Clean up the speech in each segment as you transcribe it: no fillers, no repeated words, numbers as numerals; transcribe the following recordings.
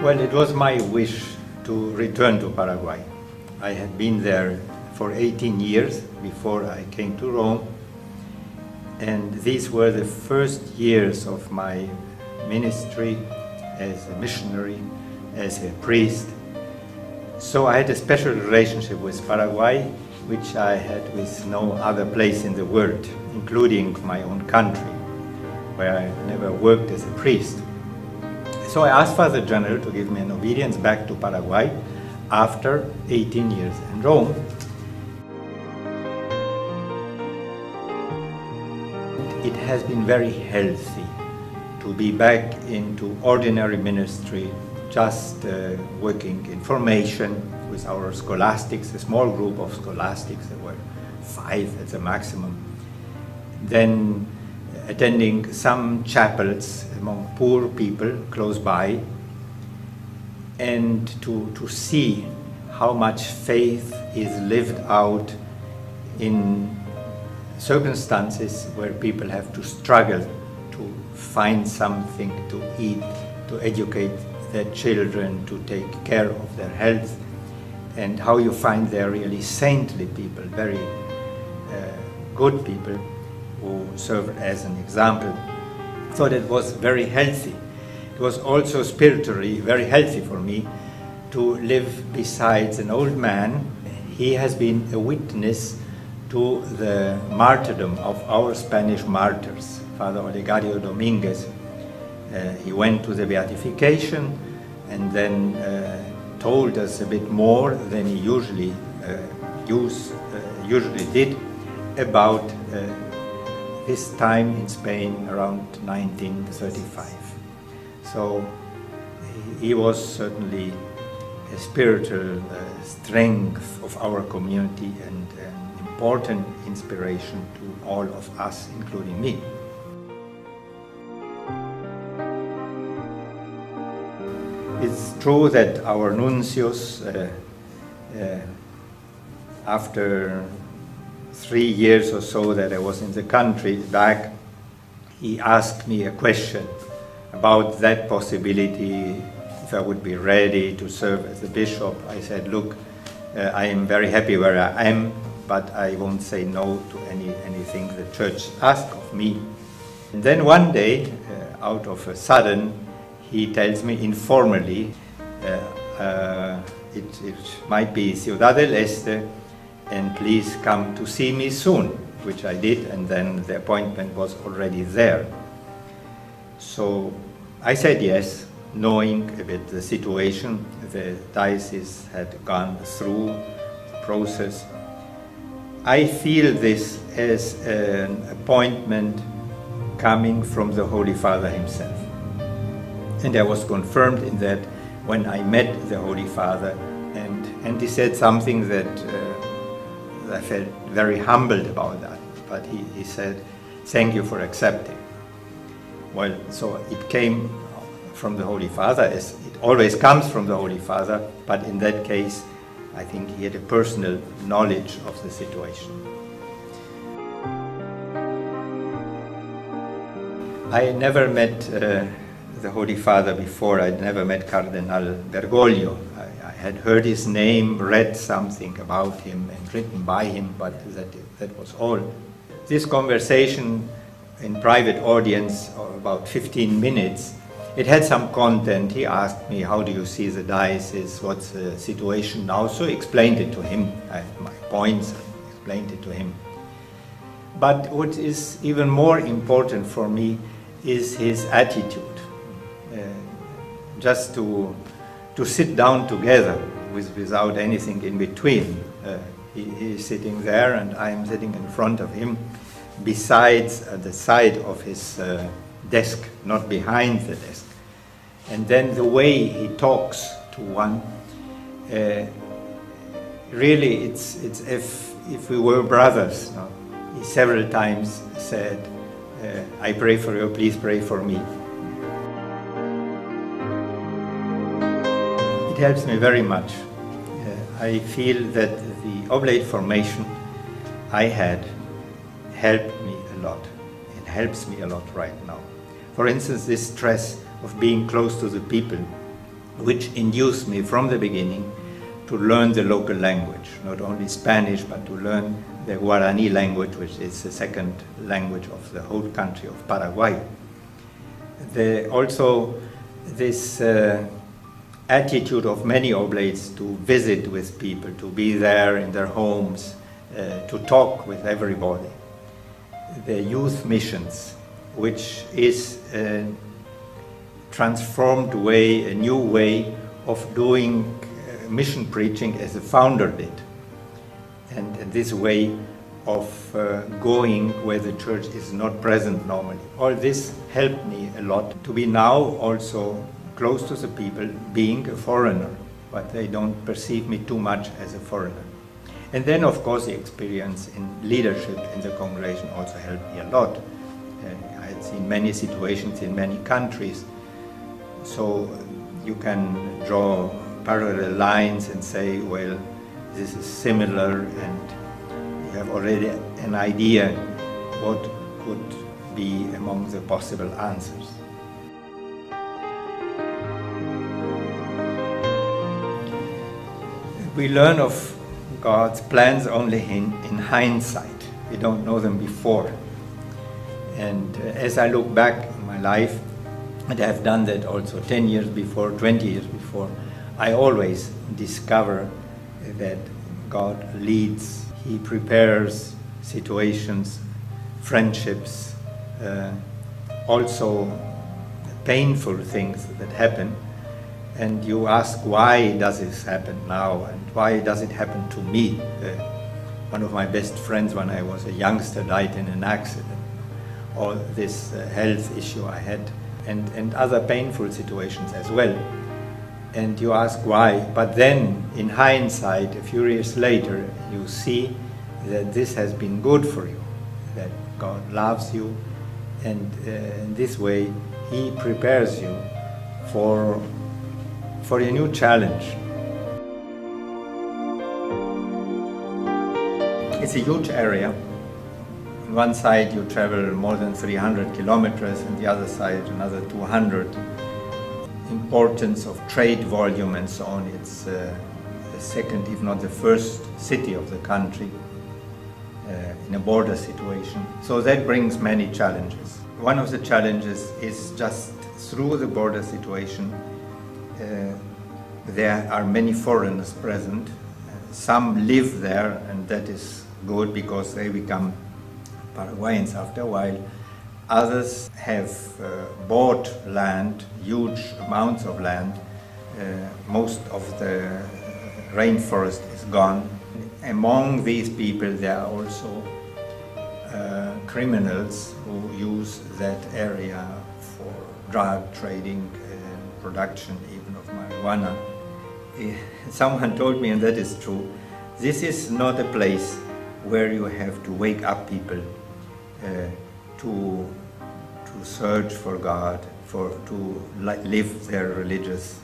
Well, it was my wish to return to Paraguay. I had been there for 18 years before I came to Rome, and these were the first years of my ministry as a missionary, as a priest. So I had a special relationship with Paraguay, which I had with no other place in the world, including my own country, where I never worked as a priest. So I asked Father General to give me an obedience back to Paraguay after 18 years in Rome. It has been very healthy to be back into ordinary ministry, just working in formation with our scholastics, a small group of scholastics, there were 5 at the maximum. Then attending some chapels among poor people close by, and to see how much faith is lived out in circumstances where people have to struggle to find something to eat, to educate their children, to take care of their health, and how you find there really saintly people, very good people who serve as an example. So that was very healthy. It was also spiritually very healthy for me to live beside an old man. He has been a witness to the martyrdom of our Spanish martyrs, Father Olegario Dominguez. He went to the beatification and then told us a bit more than he usually did about his time in Spain around 1935. So he was certainly a spiritual strength of our community and an important inspiration to all of us, including me. It's true that our nuncios, after 3 years or so that I was in the country back, he asked me a question about that possibility, if I would be ready to serve as a bishop. I said, look, I am very happy where I am, but I won't say no to anything the church asks of me. And then one day, out of a sudden, he tells me informally, it might be Ciudad del Este, and please come to see me soon, which I did, and then the appointment was already there. So I said yes, knowing a bit the situation. The diocese had gone through the process. I feel this as an appointment coming from the Holy Father himself. And I was confirmed in that when I met the Holy Father, and he said something that I felt very humbled about that, but he said, thank you for accepting. Well, so it came from the Holy Father, as it always comes from the Holy Father, but in that case, I think he had a personal knowledge of the situation. I never met the Holy Father before. I'd never met Cardinal Bergoglio. I had heard his name, read something about him and written by him, but that was all. This conversation in private audience of about 15 minutes, it had some content. He asked me, how do you see the diocese, what's the situation now? So I explained it to him, I had my points, I explained it to him. But what is even more important for me is his attitude. Just to sit down together without anything in between. He is sitting there and I am sitting in front of him, besides the side of his desk, not behind the desk. And then the way he talks to one, really it's if we were brothers. No? He several times said, I pray for you, please pray for me. It helps me very much. I feel that the oblate formation I had helped me a lot. It helps me a lot right now. For instance, this stress of being close to the people, which induced me from the beginning to learn the local language, not only Spanish, but to learn the Guarani language, which is the second language of the whole country of Paraguay. Also, this attitude of many oblates to visit with people, to be there in their homes, to talk with everybody. The youth missions, which is a transformed way, a new way of doing mission preaching as the founder did. And this way of going where the church is not present normally. All this helped me a lot to be now also close to the people, being a foreigner, but they don't perceive me too much as a foreigner. And then, of course, the experience in leadership in the congregation also helped me a lot. I had seen many situations in many countries, so you can draw parallel lines and say, well, this is similar, and you have already an idea what could be among the possible answers. We learn of God's plans only in hindsight. We don't know them before. And as I look back in my life, and I have done that also 10 years before, 20 years before, I always discover that God leads. He prepares situations, friendships, also painful things that happen. And you ask, why does this happen now? And why does it happen to me? One of my best friends when I was a youngster died in an accident. Or this health issue I had, and other painful situations as well. And you ask why, but then in hindsight, a few years later, you see that this has been good for you, that God loves you, and in this way He prepares you for a new challenge. It's a huge area. On one side you travel more than 300 kilometers, and the other side another 200. Importance of trade volume and so on, it's the second, if not the first city of the country in a border situation. So that brings many challenges. One of the challenges is just through the border situation, there are many foreigners present. Some live there, and that is good because they become Paraguayans after a while. Others have bought land, huge amounts of land. Most of the rainforest is gone. Among these people there are also criminals who use that area for drug trading and production even of marijuana. Someone told me, and that is true, this is not a place where you have to wake up people to search for God, to live their religious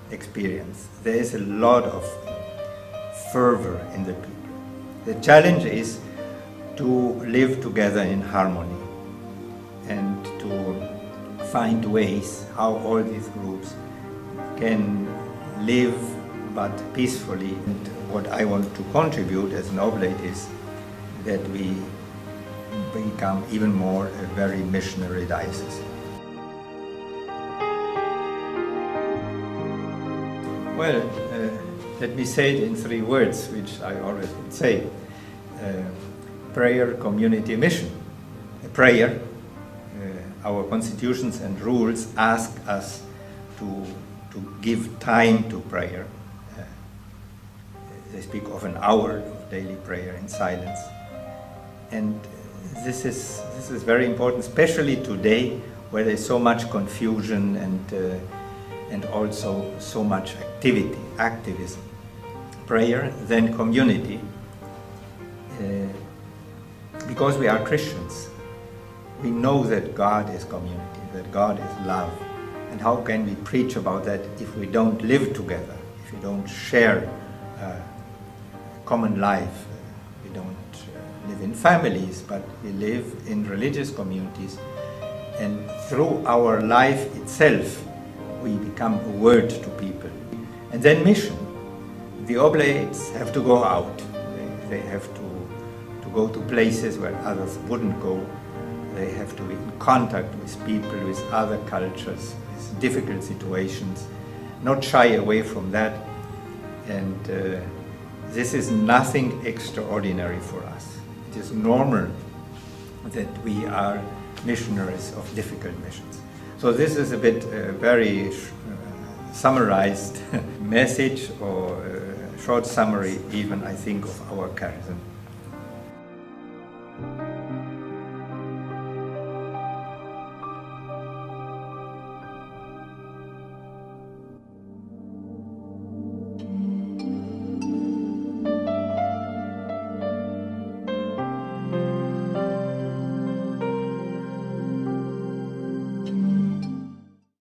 experience. There is a lot of fervor in the people. The challenge is to live together in harmony and to find ways how all these groups can live but peacefully. And what I want to contribute as an oblate is that we become even more a very missionary diocese. Well, let me say it in 3 words, which I always would say. Prayer, community, mission. Prayer, our constitutions and rules ask us to give time to prayer. They speak of an hour of daily prayer in silence. And this is very important, especially today, where there's so much confusion and also so much activism. Prayer, then community. Because we are Christians, we know that God is community, that God is love. And how can we preach about that if we don't live together, if we don't share common life? We don't live in families, but we live in religious communities. And through our life itself, we become a word to people. And then mission. The oblates have to go out. They have to go to places where others wouldn't go. They have to be in contact with people, with other cultures, with difficult situations, not shy away from that. And this is nothing extraordinary for us. It is normal that we are missionaries of difficult missions. So this is a bit very summarized message, or short summary even, I think, of our charism.